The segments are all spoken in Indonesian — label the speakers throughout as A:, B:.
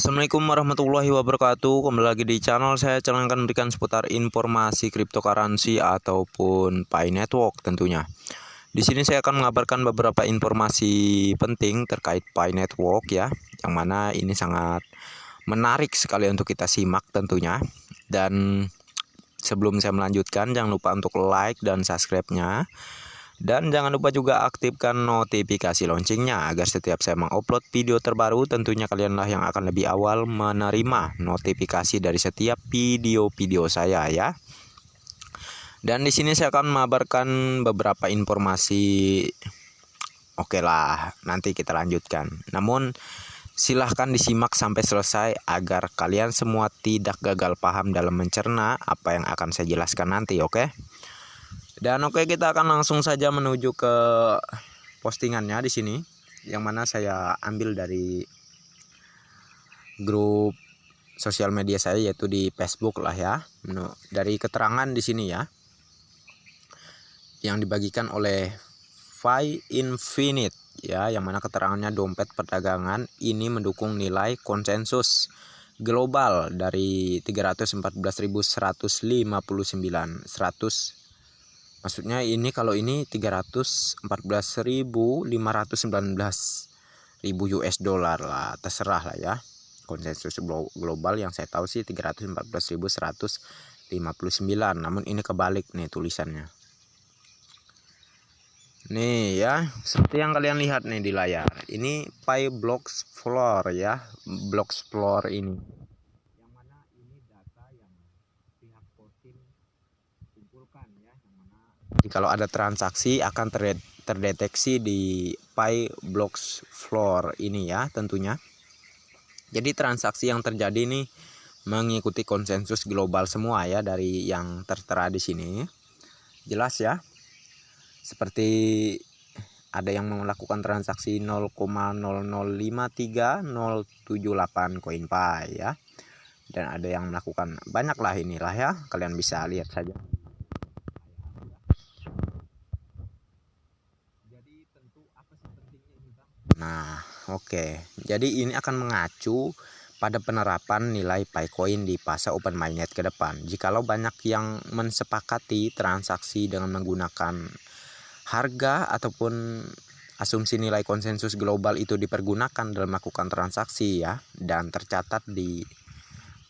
A: Assalamualaikum warahmatullahi wabarakatuh. Kembali lagi di channel saya akan memberikan seputar informasi cryptocurrency ataupun Pi Network tentunya. Di sini saya akan mengabarkan beberapa informasi penting terkait Pi Network ya, yang mana ini sangat menarik sekali untuk kita simak tentunya. Dan sebelum saya melanjutkan, jangan lupa untuk like dan subscribe-nya. Dan jangan lupa juga aktifkan notifikasi loncengnya agar setiap saya mengupload video terbaru tentunya kalianlah yang akan lebih awal menerima notifikasi dari setiap video-video saya ya. Dan di sini saya akan mengabarkan beberapa informasi. Oke lah, nanti kita lanjutkan. Namun silahkan disimak sampai selesai agar kalian semua tidak gagal paham dalam mencerna apa yang akan saya jelaskan nanti, oke? Dan oke, kita akan langsung saja menuju ke postingannya di sini, yang mana saya ambil dari grup sosial media saya yaitu di Facebook lah ya. Dari keterangan di sini ya, yang dibagikan oleh Pi Infinite ya, yang mana keterangannya dompet perdagangan ini mendukung nilai konsensus global dari 314.159 maksudnya ini kalau ini 314.519.000 US dollar lah, terserah lah ya. Konsensus global yang saya tahu sih 314.159, namun ini kebalik nih tulisannya. Nih ya, seperti yang kalian lihat nih di layar. Ini Pi Blocks Floor ya, Blocks Floor ini. Yang mana ini data yang pihak Kotim kumpulkan ya, yang mana kalau ada transaksi akan terdeteksi di Pi Blocks Floor ini ya tentunya. Jadi transaksi yang terjadi nih mengikuti konsensus global semua ya, dari yang tertera di sini. Jelas ya. Seperti ada yang melakukan transaksi 0,0053078 koin Pi ya. Dan ada yang melakukan banyak lah, inilah ya. Kalian bisa lihat saja. Nah, oke. Jadi ini akan mengacu pada penerapan nilai Picoin di fase open mainnet ke depan. Jikalau banyak yang mensepakati transaksi dengan menggunakan harga ataupun asumsi nilai konsensus global itu dipergunakan dalam melakukan transaksi ya, dan tercatat di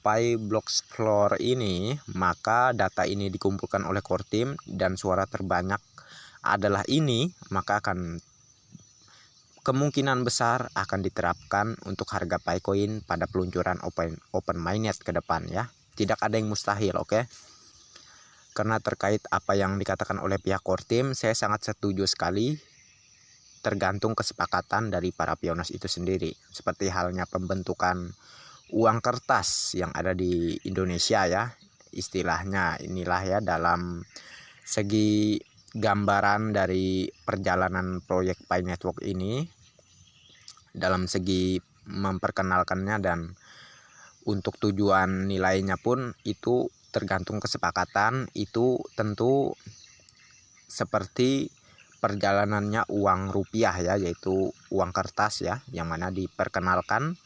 A: Pi Blocks Floor ini, maka data ini dikumpulkan oleh core team dan suara terbanyak adalah ini, maka akan kemungkinan besar akan diterapkan untuk harga Picoin pada peluncuran open mainnet ke depan ya. Tidak ada yang mustahil, oke? Karena terkait apa yang dikatakan oleh pihak core team, saya sangat setuju sekali. Tergantung kesepakatan dari para piones itu sendiri. Seperti halnya pembentukan uang kertas yang ada di Indonesia ya. Istilahnya inilah ya, dalam segi gambaran dari perjalanan proyek Pi Network ini, dalam segi memperkenalkannya dan untuk tujuan nilainya pun itu tergantung kesepakatan. Itu tentu seperti perjalanannya uang rupiah ya, yaitu uang kertas ya, yang mana diperkenalkan,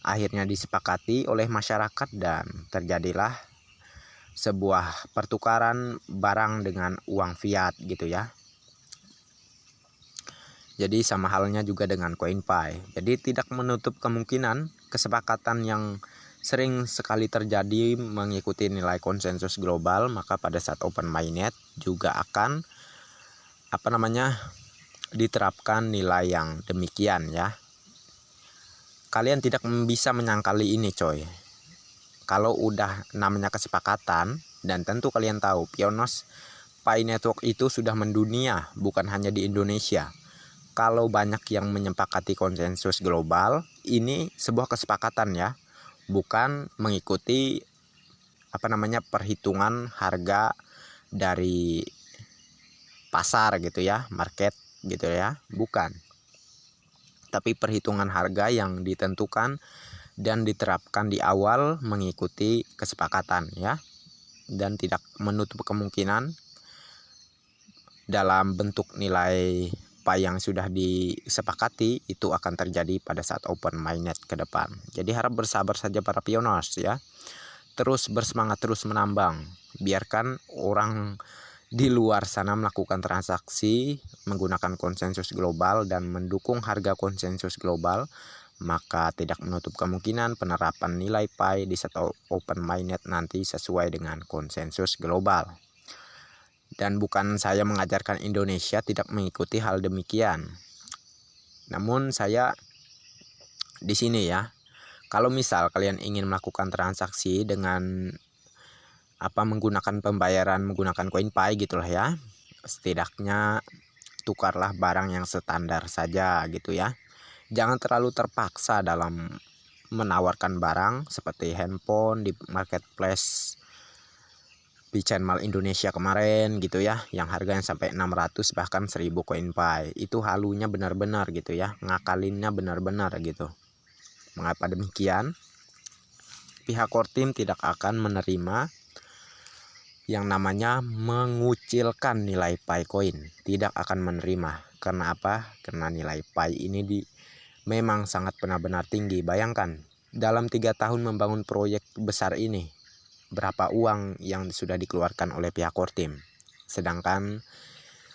A: akhirnya disepakati oleh masyarakat dan terjadilah sebuah pertukaran barang dengan uang fiat gitu ya. Jadi sama halnya juga dengan koin Pi. Jadi tidak menutup kemungkinan kesepakatan yang sering sekali terjadi mengikuti nilai konsensus global, maka pada saat open mainnet juga akan diterapkan nilai yang demikian ya. Kalian tidak bisa menyangkali ini coy. Kalau udah namanya kesepakatan, dan tentu kalian tahu piones Pi Network itu sudah mendunia, bukan hanya di Indonesia. Kalau banyak yang menyepakati konsensus global, ini sebuah kesepakatan ya, bukan mengikuti perhitungan harga dari pasar gitu ya, market gitu ya, bukan. Tapi perhitungan harga yang ditentukan dan diterapkan di awal mengikuti kesepakatan ya, dan tidak menutup kemungkinan dalam bentuk nilai Pi yang sudah disepakati itu akan terjadi pada saat open mainnet ke depan. Jadi harap bersabar saja para pioners ya. Terus bersemangat, terus menambang. Biarkan orang di luar sana melakukan transaksi menggunakan konsensus global dan mendukung harga konsensus global, maka tidak menutup kemungkinan penerapan nilai Pi di saat open mainnet nanti sesuai dengan konsensus global. Dan bukan saya mengajarkan Indonesia tidak mengikuti hal demikian. Namun saya di sini ya, kalau misal kalian ingin melakukan transaksi dengan menggunakan pembayaran menggunakan koin Pi gitulah ya, setidaknya tukarlah barang yang standar saja gitu ya. Jangan terlalu terpaksa dalam menawarkan barang seperti handphone di marketplace Chain Mall Indonesia kemarin gitu ya, yang harganya sampai 600 bahkan 1000 koin Pi. Itu halunya benar-benar gitu ya, ngakalinnya benar-benar gitu. Mengapa demikian? Pihak core team tidak akan menerima yang namanya mengucilkan nilai Pi koin, tidak akan menerima. Karena apa? Karena nilai Pi ini memang sangat benar-benar tinggi. Bayangkan dalam 3 tahun membangun proyek besar ini, berapa uang yang sudah dikeluarkan oleh pihak core team. Sedangkan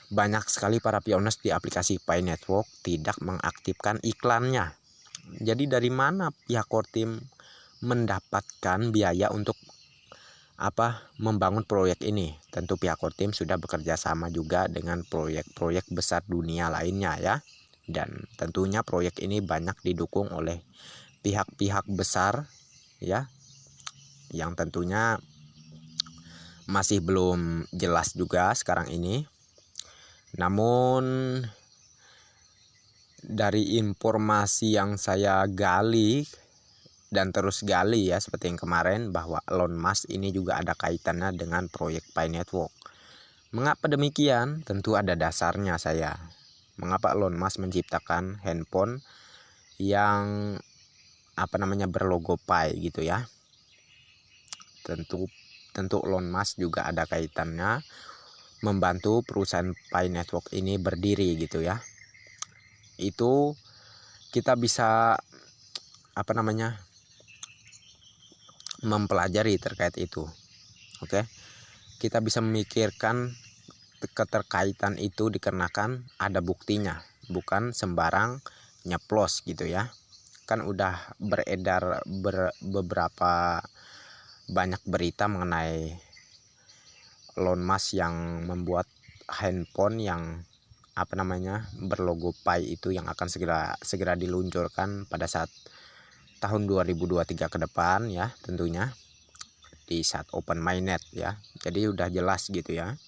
A: banyak sekali para pioners di aplikasi Pi Network tidak mengaktifkan iklannya. Jadi dari mana pihak core team mendapatkan biaya untuk membangun proyek ini? Tentu pihak core team sudah bekerja sama juga dengan proyek-proyek besar dunia lainnya ya. Dan tentunya proyek ini banyak didukung oleh pihak-pihak besar ya, yang tentunya masih belum jelas juga sekarang ini. Namun dari informasi yang saya gali dan terus gali ya, seperti yang kemarin, bahwa Elon Musk ini juga ada kaitannya dengan proyek Pi Network. Mengapa demikian? Tentu ada dasarnya saya. Mengapa Elon Musk menciptakan handphone yang berlogo Pi gitu ya? Tentu Elon Musk juga ada kaitannya membantu perusahaan Pi Network ini berdiri gitu ya. Itu kita bisa mempelajari terkait itu. Oke. Kita bisa memikirkan keterkaitan itu dikarenakan ada buktinya, bukan sembarang nyeplos gitu ya. Kan udah beredar beberapa banyak berita mengenai Elon Musk yang membuat handphone yang berlogo Pi itu, yang akan segera diluncurkan pada saat tahun 2023 ke depan ya, tentunya di saat open mainnet ya. Jadi udah jelas gitu ya.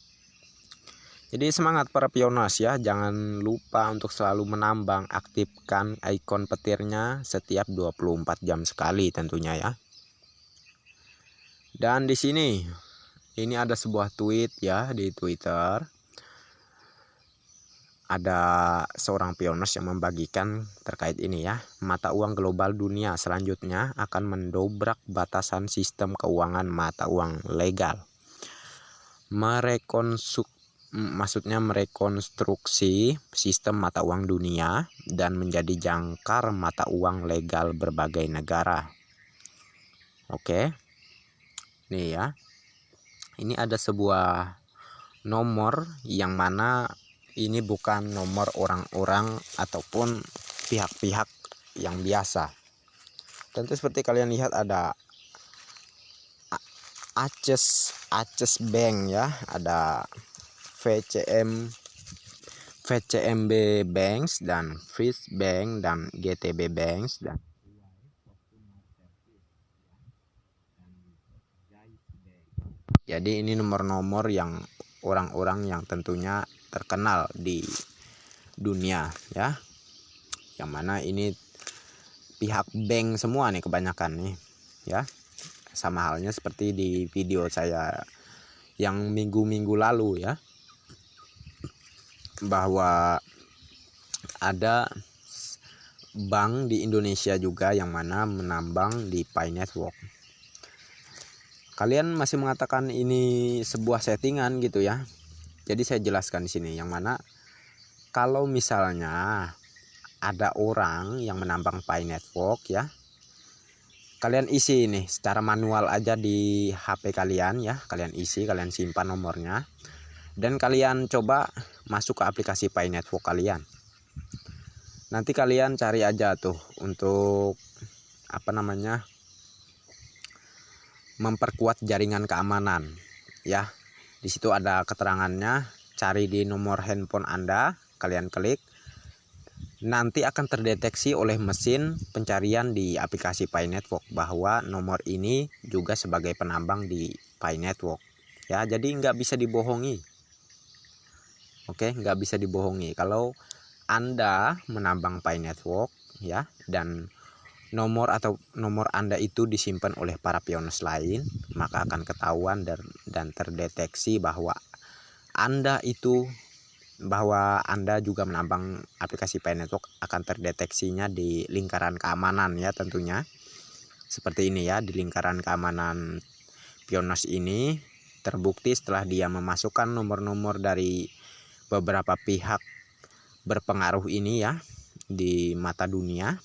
A: Jadi semangat para pioners ya, jangan lupa untuk selalu menambang, aktifkan ikon petirnya setiap 24 jam sekali tentunya ya. Dan di sini ini ada sebuah tweet ya di Twitter. Ada seorang pioners yang membagikan terkait ini ya. Mata uang global dunia selanjutnya akan mendobrak batasan sistem keuangan mata uang legal. Merekonstruksi sistem mata uang dunia dan menjadi jangkar mata uang legal berbagai negara. Oke. Nih ya. Ini ada sebuah nomor yang mana ini bukan nomor orang-orang ataupun pihak-pihak yang biasa. Tentu seperti kalian lihat ada Access Bank ya, ada VCMB Banks dan Fish Bank dan GTB Banks dan jadi ini nomor-nomor yang orang-orang yang tentunya terkenal di dunia ya, yang mana ini pihak bank semua nih kebanyakan nih ya. Sama halnya seperti di video saya yang minggu-minggu lalu ya, bahwa ada bank di Indonesia juga yang mana menambang di Pi Network. Kalian masih mengatakan ini sebuah settingan gitu ya. Jadi saya jelaskan di sini, yang mana kalau misalnya ada orang yang menambang Pi Network ya, kalian isi ini secara manual aja di HP kalian ya, kalian isi, kalian simpan nomornya, dan kalian coba masuk ke aplikasi Pi Network kalian. Nanti kalian cari aja tuh untuk memperkuat jaringan keamanan ya. Di situ ada keterangannya, cari di nomor handphone Anda, kalian klik. Nanti akan terdeteksi oleh mesin pencarian di aplikasi Pi Network bahwa nomor ini juga sebagai penambang di Pi Network ya. Jadi nggak bisa dibohongi. Oke, nggak bisa dibohongi. Kalau Anda menambang Pi Network ya, dan nomor Anda itu disimpan oleh para piones lain, maka akan ketahuan dan terdeteksi bahwa Anda juga menambang aplikasi Pi Network, akan terdeteksinya di lingkaran keamanan ya tentunya. Seperti ini ya, di lingkaran keamanan piones ini terbukti setelah dia memasukkan nomor-nomor dari beberapa pihak berpengaruh ini ya di mata dunia,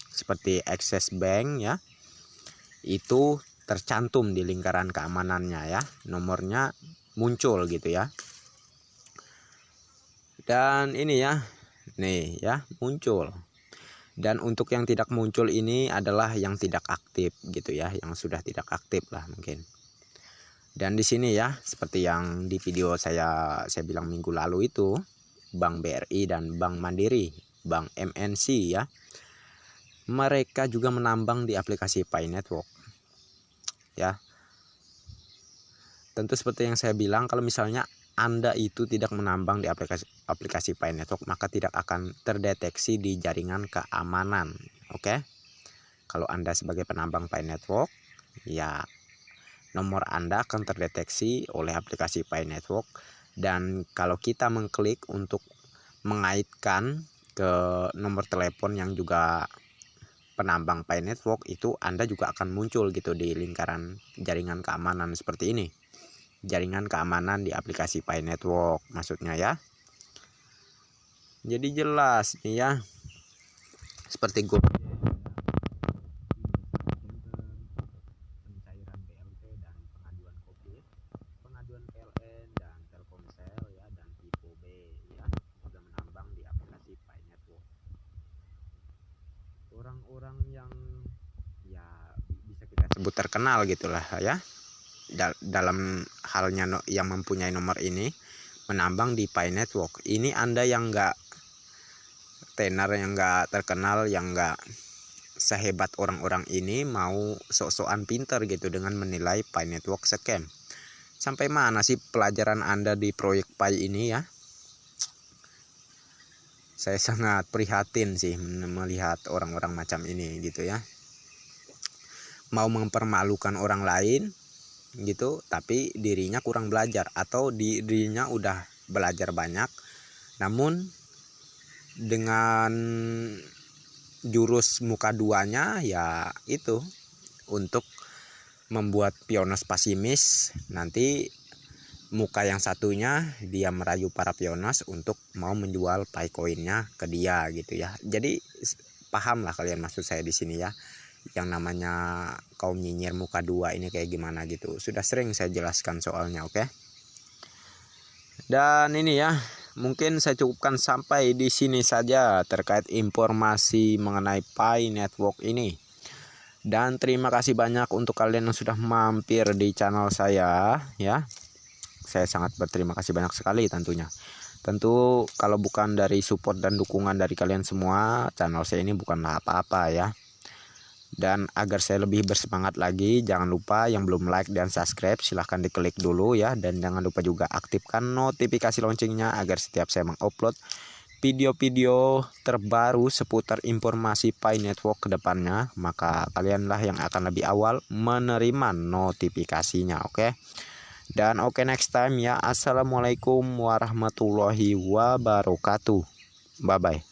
A: seperti Access Bank ya, itu tercantum di lingkaran keamanannya ya, nomornya muncul gitu ya. Dan ini ya, nih ya, muncul. Dan untuk yang tidak muncul ini adalah yang tidak aktif gitu ya, yang sudah tidak aktif lah mungkin. Dan di sini ya, seperti yang di video saya bilang minggu lalu itu, Bank BRI dan Bank Mandiri, Bank MNC ya, mereka juga menambang di aplikasi Pi Network ya. Tentu seperti yang saya bilang, kalau misalnya Anda itu tidak menambang di aplikasi Pi Network, maka tidak akan terdeteksi di jaringan keamanan. Oke, kalau Anda sebagai penambang Pi Network ya, nomor Anda akan terdeteksi oleh aplikasi Pi Network. Dan kalau kita mengklik untuk mengaitkan ke nomor telepon yang juga penambang Pi Network, itu Anda juga akan muncul gitu di lingkaran jaringan keamanan seperti ini. Jaringan keamanan di aplikasi Pi Network maksudnya ya. Jadi jelas nih ya, seperti pencairan BLT dan pengaduan COVID, pengaduan PLN dan Telkomsel ya, dan Vivo B ya, juga menambang di aplikasi Pi Network. Orang-orang yang ya bisa kita sebut terkenal gitulah ya, dalam halnya yang mempunyai nomor ini menambang di Pi Network. Ini Anda yang enggak tenar, yang enggak terkenal, yang enggak sehebat orang-orang ini, mau sok-sokan pinter gitu dengan menilai Pi Network scam. Sampai mana sih pelajaran Anda di proyek Pi ini ya? Saya sangat prihatin sih melihat orang-orang macam ini gitu ya. Mau mempermalukan orang lain gitu, tapi dirinya kurang belajar, atau dirinya udah belajar banyak namun dengan jurus muka duanya ya itu untuk membuat piones pesimis. Nanti muka yang satunya dia merayu para piones untuk mau menjual Pi coinnya ke dia gitu ya. Jadi paham lah kalian maksud saya di sini ya, yang namanya kaum nyinyir muka dua ini kayak gimana gitu. Sudah sering saya jelaskan soalnya, oke. Dan ini ya, mungkin saya cukupkan sampai di sini saja terkait informasi mengenai Pi Network ini. Dan terima kasih banyak untuk kalian yang sudah mampir di channel saya ya. Saya sangat berterima kasih banyak sekali tentunya. Tentu kalau bukan dari support dan dukungan dari kalian semua, channel saya ini bukanlah apa-apa ya. Dan agar saya lebih bersemangat lagi, jangan lupa yang belum like dan subscribe silahkan diklik dulu ya. Dan jangan lupa juga aktifkan notifikasi loncengnya agar setiap saya mengupload video-video terbaru seputar informasi Pi Network ke depannya, maka kalianlah yang akan lebih awal menerima notifikasinya, oke. Dan oke, next time ya. Assalamualaikum warahmatullahi wabarakatuh. Bye bye.